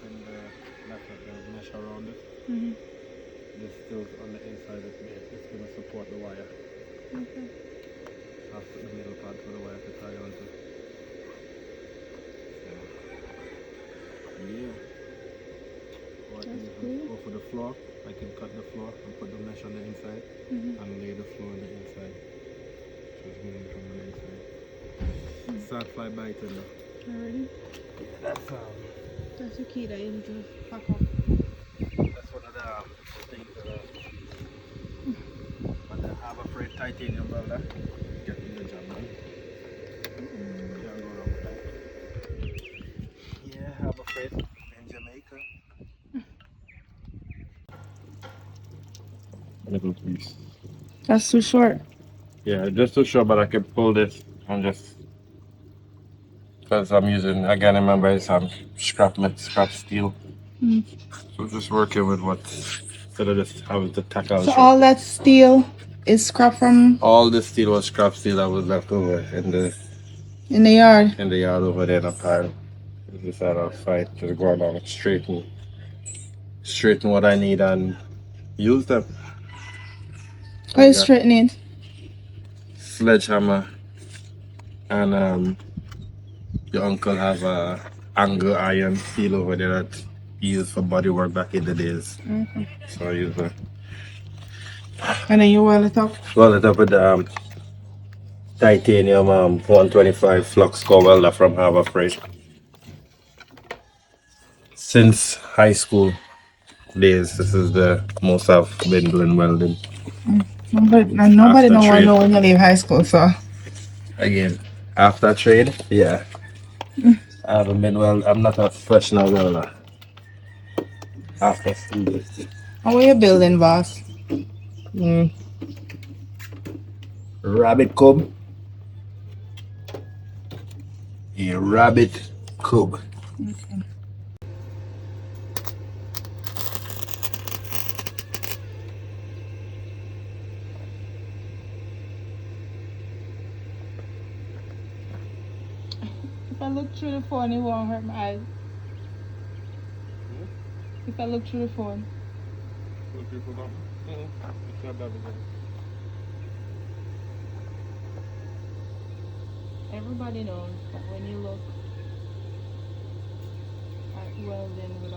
in the method the mesh around it. Mm-hmm. This still on the inside of it. It's going to support the wire. Okay. I'll put the middle part for the wire to tie onto. Yeah. Or I can go for the floor. I can cut the floor and put the mesh on the inside and lay the floor on the inside. So it's moving from the inside. Start fly biting now. Already? That's the key that you need to pack up. That's one of the things that on the Harbor Freight titanium welder. Getting the job done. Can't go wrong with that. Yeah, Harbor Freight in Jamaica. Little piece. That's too short. Yeah, just to show, but I can pull this and just because I'm using again. Remember, it's scrap steel. So just working with what instead of just having to tackle. So all that steel is scrap from All the steel was scrap steel that was left over in the yard. over there in a pile. Just out of fight, just go along straighten what I need and use them. How you straighten it? Sledgehammer and your uncle have a angle iron steel over there that he used for body work back in the days. So I use that. And then you weld it up. Weld it up with the titanium 125 flux core welder from Harbor Freight. Since high school days, this is the most I've been doing welding. Nobody know when you leave high school, so. Again, after trade, yeah. I haven't been I'm not a professional welder. After school. How are you building, boss? Rabbit cub. A rabbit cub. Okay. If I look through the phone, it won't hurt my eyes. If I look through the phone. Everybody knows that when you look at welding with